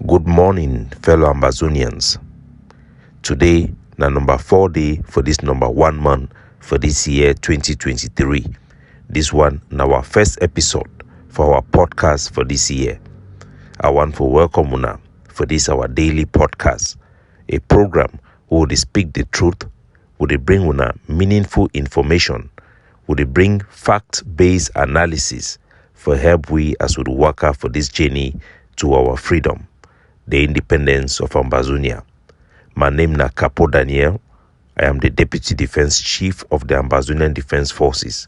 Good morning, fellow Ambazonians. Today, na number 4 day for this number 1 month for this year 2023. This one, na our first episode for our podcast for this year. I want to welcome una for this our daily podcast, a program where we speak the truth, we bring una meaningful information, we bring fact-based analysis for help we as we work out for this journey to our freedom, the independence of Ambazonia. My name is Capo Daniel. I am the Deputy Defense Chief of the Ambazonian Defense Forces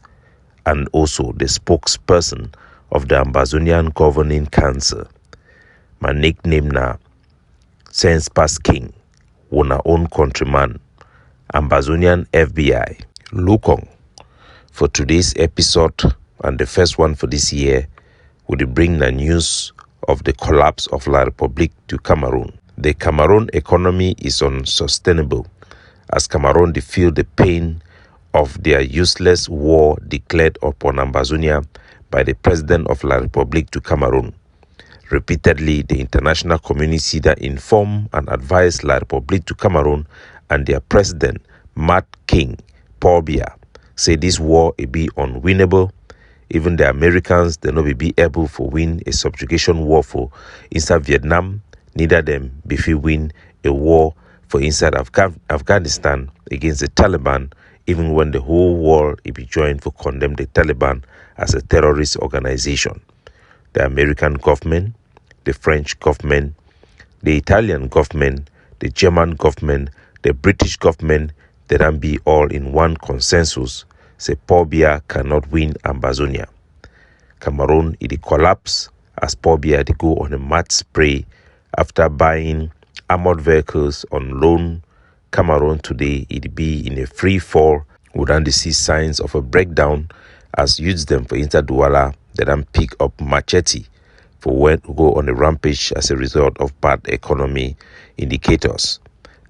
and also the spokesperson of the Ambazonian Governing Council. My nickname na Sense Pass King, una own countryman, Ambazonian FBI. Look on for today's episode and the first one for this year, we bring the news of the collapse of La République du Cameroon. The Cameroon economy is unsustainable as Cameroon they feel the pain of their useless war declared upon Ambazonia by the president of La République du Cameroon. Repeatedly, the international community that informed and advised La République du Cameroon and their president, Mad King Paul Biya, say this war will be unwinnable. Even the Americans, they no be able to win a subjugation war for inside Vietnam. Neither them be win a war for inside Afghanistan against the Taliban, even when the whole world will be joined to condemn the Taliban as a terrorist organization. The American government, the French government, the Italian government, the German government, the British government, they don't be all in one consensus. Say Paul Biya cannot win Ambazonia. Cameroon it collapse as Paul Biya they go on a mad spray after buying armored vehicles on loan. Cameroon today it be in a free fall. We don't see signs of a breakdown as use them for Inter Douala. They don't pick up machete for when to go on a rampage as a result of bad economy indicators.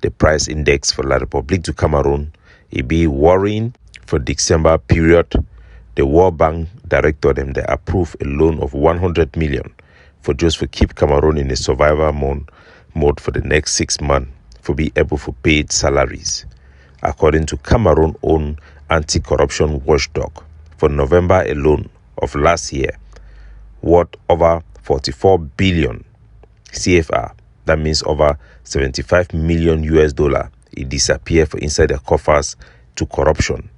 The price index for La République du Cameroon it be worrying. For December period, the World Bank directed them to approve a loan of 100 million for just to keep Cameroon in a survival mode for the next 6 months for be able to pay its salaries. According to Cameroon own anti-corruption watchdog, for November alone of last year, worth over 44 billion CFR, that means over 75 million US dollar, it disappeared for inside the coffers to corruption.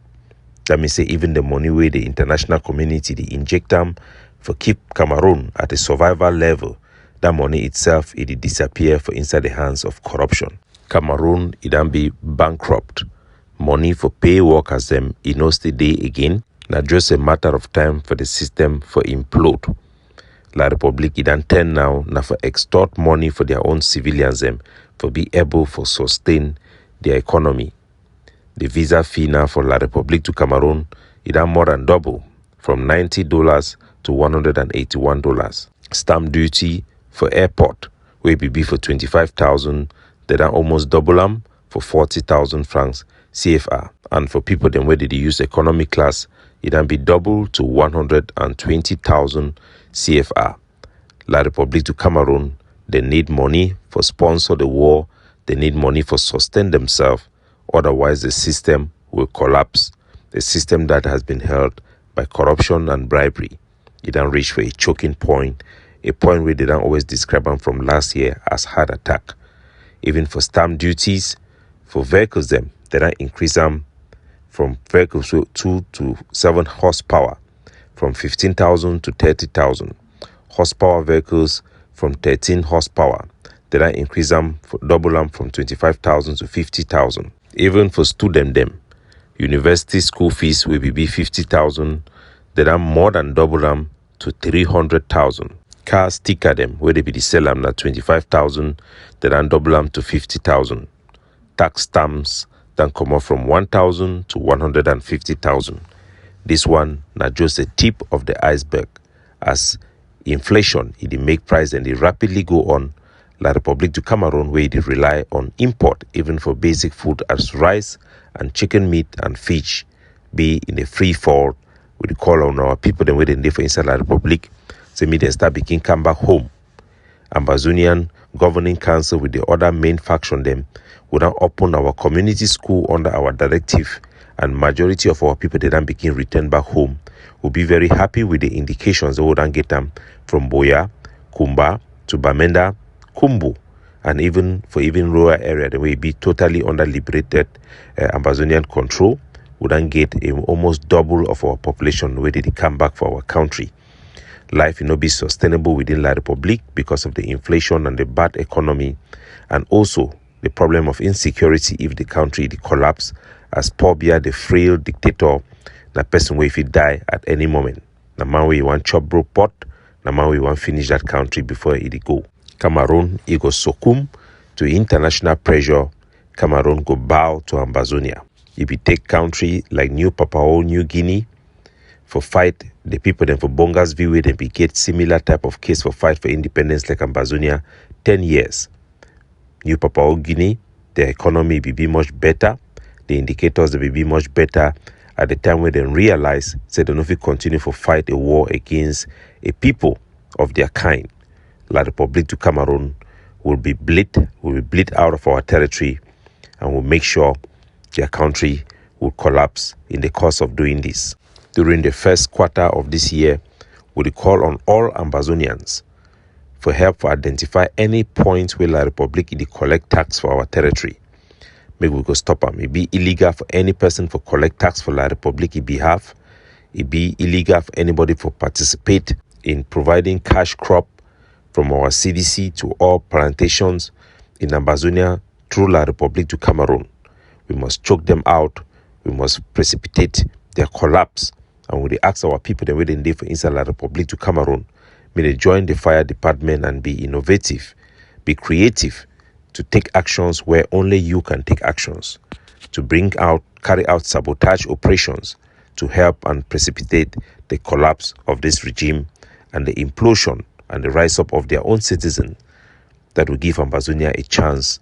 That means say even the money where the international community they inject them for keep Cameroon at a survival level, that money itself it disappear for inside the hands of corruption. Cameroon it don't be bankrupt. Money for pay workers them it no stay day again. Now just a matter of time for the system for implode. La République it don't turn now for extort money for their own civilians them for be able for sustain their economy. The visa fee now for La République du Cameroon is more than double, from $90 to $181. Stamp duty for airport, where it be for 25,000, they don't almost double them for 40,000 francs CFR. And for people then where they use economy class, it don't be double to 120,000 CFR. La République du Cameroon, they need money for sponsor the war, they need money for sustain themselves. Otherwise, the system will collapse. The system that has been held by corruption and bribery. It don't reach for a choking point, a point where they don't always describe them from last year as heart attack. Even for stamp duties, for vehicles they don't increase them from vehicles with 2 to 7 horsepower, from 15,000 to 30,000. Horsepower vehicles from 13 horsepower. They don't increase them, for double them from 25,000 to 50,000. Even for student them, university school fees will be 50,000. They are more than double them to 300,000. Car sticker them where they be the sell them at 25,000. They are double them to 50,000. Tax stamps then come up from 1,000 to 150,000. This one not just a tip of the iceberg, as inflation it make price and it rapidly go on. La République du Cameroon where they rely on import even for basic food as rice and chicken meat and fish be in a free fall. We call on our people then where they live inside La République. So me they start begin come back home Ambazonian Governing Council with the other main faction them would now open our community school under our directive, and majority of our people they then begin return back home. Will be very happy with the indications they would then get them from Boya, Kumba to Bamenda, Kumbu, and even rural area they will be totally under liberated Ambazonian control. Would then get almost double of our population where they come back for our country. Life will not be sustainable within La Republic because of the inflation and the bad economy, and also the problem of insecurity if the country collapse, as Pobia, the frail dictator, the person where if he die at any moment. The man we want chop bro pot, the man we want finish that country before it go. Cameroon, it go succumb to international pressure. Cameroon go bow to Ambazonia. If you take country like New Papua New Guinea for fight the people then for Bonga's view they be get similar type of case for fight for independence like Ambazonia 10 years. New Papua Guinea, the economy will be much better, the indicators will be much better at the time when they realize they don't know if we continue for fight a war against a people of their kind. La Republic to Cameroon will be bleed out of our territory, and will make sure their country will collapse in the course of doing this. During the first quarter of this year, we call on all Ambazonians for help to identify any point where La Republic collect tax for our territory. Maybe we go stop them. It be illegal for any person to collect tax for La Republic in behalf. It be illegal for anybody to participate in providing cash crop from our CDC to all plantations in Ambazonia through La Republic to Cameroon. We must choke them out. We must precipitate their collapse. And we ask our people the way they live inside La Republic to Cameroon, may they join the fire department and be innovative, be creative, to take actions where only you can take actions, to carry out sabotage operations to help and precipitate the collapse of this regime and the implosion and the rise up of their own citizens that will give Ambazonia a chance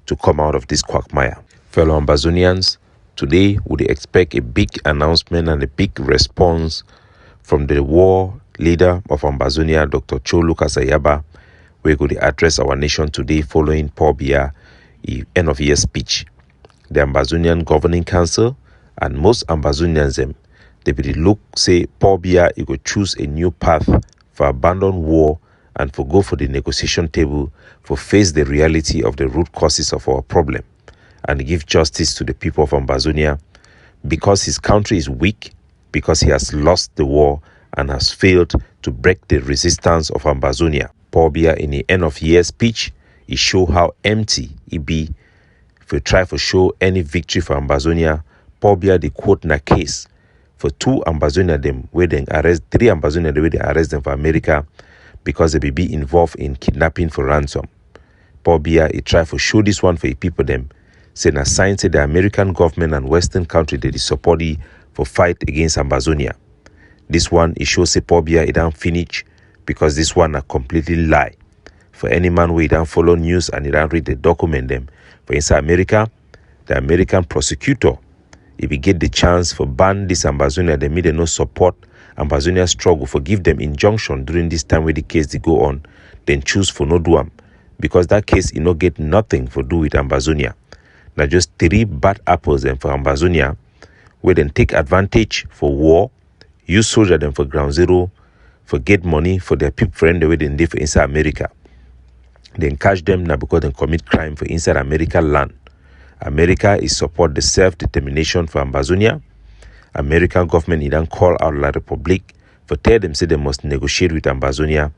to come out of this quagmire. Fellow Ambazonians, today we expect a big announcement and a big response from the war leader of Ambazonia, Dr. Cho Lucas Ayaba. We're going to address our nation today following Paul Biya end of year speech. The Ambazonian Governing Council and most Ambazonians they will look say Paul Biya he go choose a new path for abandon war and for go for the negotiation table for face the reality of the root causes of our problem and give justice to the people of Ambazonia, because his country is weak, because he has lost the war and has failed to break the resistance of Ambazonia. Paul Biya in the end of year speech, he show how empty it be. If we try to show any victory for Ambazonia, Paul Biya the quote na case for 2 Ambazonia them where they arrest 3 Ambazonia the way they arrest them for America because they be involved in kidnapping for ransom. Paul Biya he try to show this one for the people them. Say na sign say the American government and Western country they support it for fight against Ambazonia. This one it shows say Paul Biya it don't finish, because this one a completely lie. For any man who don't follow news and he don't read the document them, for inside America, the American prosecutor, if he get the chance for ban this Ambazonia, they may no support Ambazonia struggle, for give them injunction during this time where the case they go on, then choose for no do am, because that case you no get nothing for do with Ambazonia. Now just 3 bad apples them for Ambazonia, where then take advantage for war, use soldier them for ground zero, for get money for their people friend the way they live inside America. Then catch them now because they commit crime for inside America land. America is support the self-determination for Ambazonia. American government even call out La Republic for tell them say they must negotiate with Ambazonia.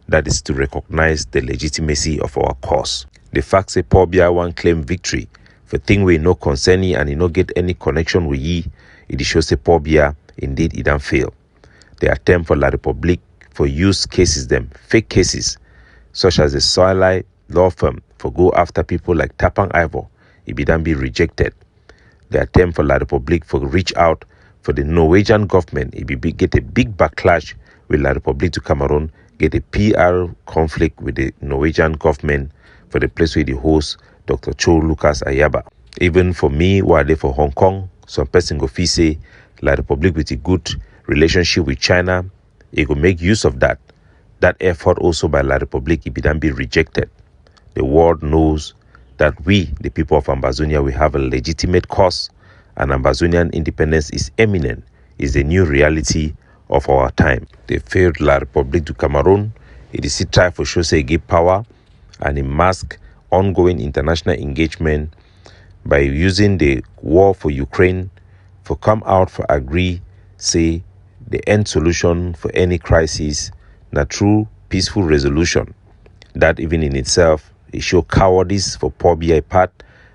That is to recognize the legitimacy of our cause. The fact say Paul Biya one claim victory for thing we no concerning and he no get any connection with ye, it shows say Paul Biya indeed it don't fail. The attempt for La Republic for use cases them, fake cases, such as the Soilai law firm for go after people like Tapang Ivor, it be then be rejected. The attempt for La Republic for reach out for the Norwegian government, it be get a big backlash with La Republic to Cameroon, get a PR conflict with the Norwegian government for the place where they host Dr. Cho Lucas Ayaba. Even for me, while they for Hong Kong, some person go feel say La Republic with a good relationship with China, it will make use of that that effort also by La République Ibidan be rejected. The world knows that we, the people of Ambazonia, we have a legitimate cause, and Ambazonian independence is imminent, is the new reality of our time. The failed La République du Cameroon, it is a try for sure say give power and a mask ongoing international engagement by using the war for Ukraine for come out for agree, say the end solution for any crisis, na true peaceful resolution. That even in itself, it show cowardice for Paul Biya part,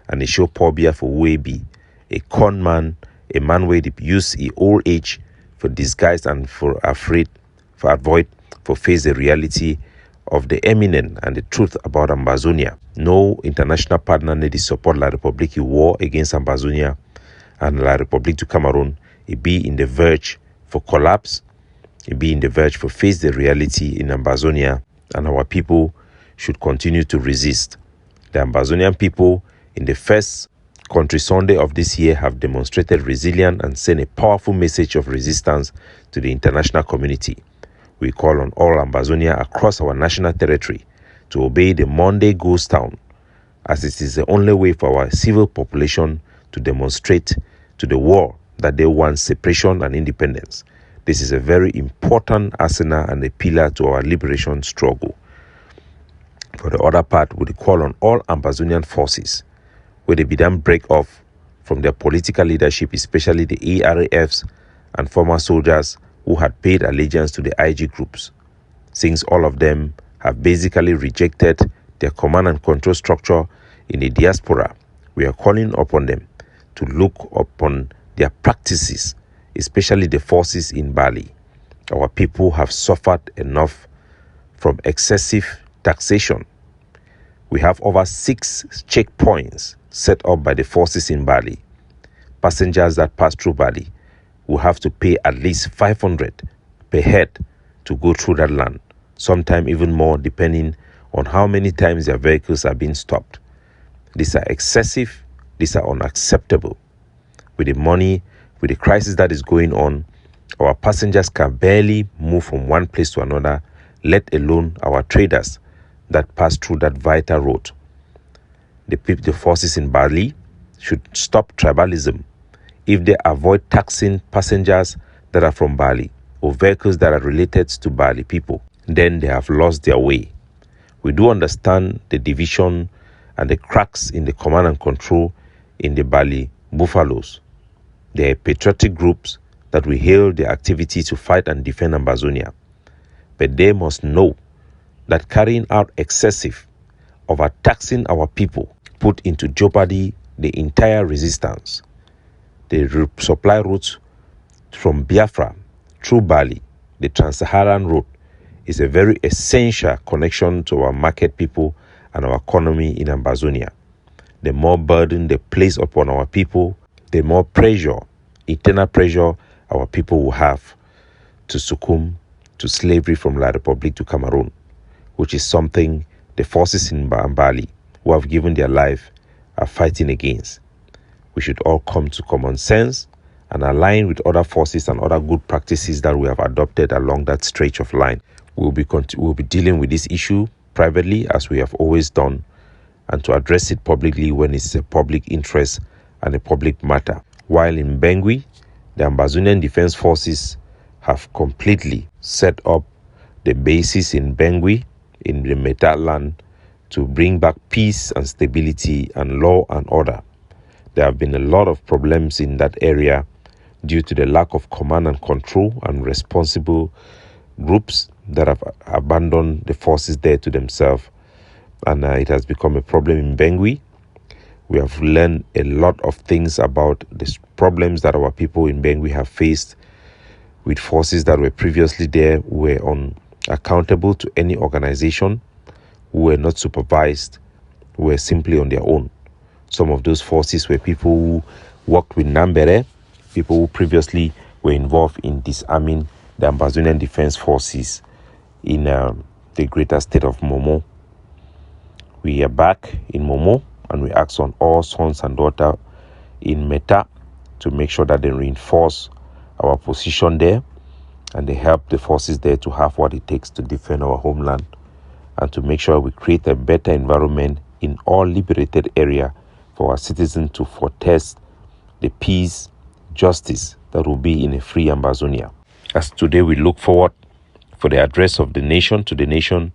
and it show Paul Biya for Webi, a con man, a man where they use his old age for disguise and for afraid, for avoid, for face the reality of the eminent and the truth about Ambazonia. No international partner need to support La République in war against Ambazonia, and La République du Cameroon, it be in the verge for collapse, it be in the verge for face the reality in Ambazonia, and our people should continue to resist. The Ambazonian people in the first Country Sunday of this year have demonstrated resilience and sent a powerful message of resistance to the international community. We call on all Ambazonia across our national territory to obey the Monday Ghost Town, as it is the only way for our civil population to demonstrate to the world that they want separation and independence. This is a very important arsenal and a pillar to our liberation struggle. For the other part, we call on all Ambazonian forces, where they began break off from their political leadership, especially the ARAFs and former soldiers who had paid allegiance to the IG groups. Since all of them have basically rejected their command and control structure in the diaspora, we are calling upon them to look upon their practices, especially the forces in Bali. Our people have suffered enough from excessive taxation. We have over 6 checkpoints set up by the forces in Bali. Passengers that pass through Bali will have to pay at least 500 per head to go through that land, sometimes even more depending on how many times their vehicles are being stopped. These are excessive, these are unacceptable. With the money, with the crisis that is going on, our passengers can barely move from one place to another, let alone our traders that pass through that vital road. The forces in Bali should stop tribalism. If they avoid taxing passengers that are from Bali or vehicles that are related to Bali people, then they have lost their way. We do understand the division and the cracks in the command and control in the Bali buffaloes. They are patriotic groups that will hail their activity to fight and defend Ambazonia. But they must know that carrying out excessive, overtaxing our people, put into jeopardy the entire resistance. The supply routes from Biafra through Bali, the Trans-Saharan route, is a very essential connection to our market people and our economy in Ambazonia. The more burden they place upon our people, the more pressure, internal pressure, our people will have to succumb to slavery from La République du Cameroon, which is something the forces in Bali who have given their life are fighting against. We should all come to common sense and align with other forces and other good practices that we have adopted along that stretch of line. We'll be dealing with this issue privately, as we have always done, and to address it publicly when it's a public interest and a public matter. While in Mbengwi, the Ambazonian Defense Forces have completely set up the bases in Mbengwi, in the Meta land, to bring back peace and stability and law and order. There have been a lot of problems in that area due to the lack of command and control and responsible groups that have abandoned the forces there to themselves. And it has become a problem in Mbengwi. We have learned a lot of things about the problems that our people in Mbengwi have faced with forces that were previously there, who were unaccountable to any organization, who were not supervised, who were simply on their own. Some of those forces were people who worked with Nambere, people who previously were involved in disarming the Ambazonian Defense Forces in the greater state of Momo. We are back in Momo, and we ask on all sons and daughters in Meta to make sure that they reinforce our position there and they help the forces there to have what it takes to defend our homeland and to make sure we create a better environment in all liberated area for our citizens to foretaste the peace, justice that will be in a free Ambazonia. As today we look forward for the address of the nation to the nation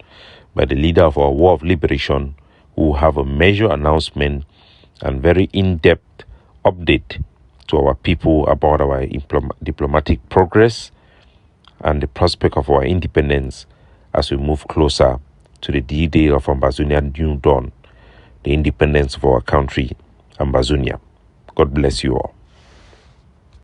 by the leader of our War of Liberation, who will have a major announcement and very in-depth update to our people about our diplomatic progress and the prospect of our independence as we move closer to the D-Day of Ambazonian New Dawn, the independence of our country, Ambazonia. God bless you all.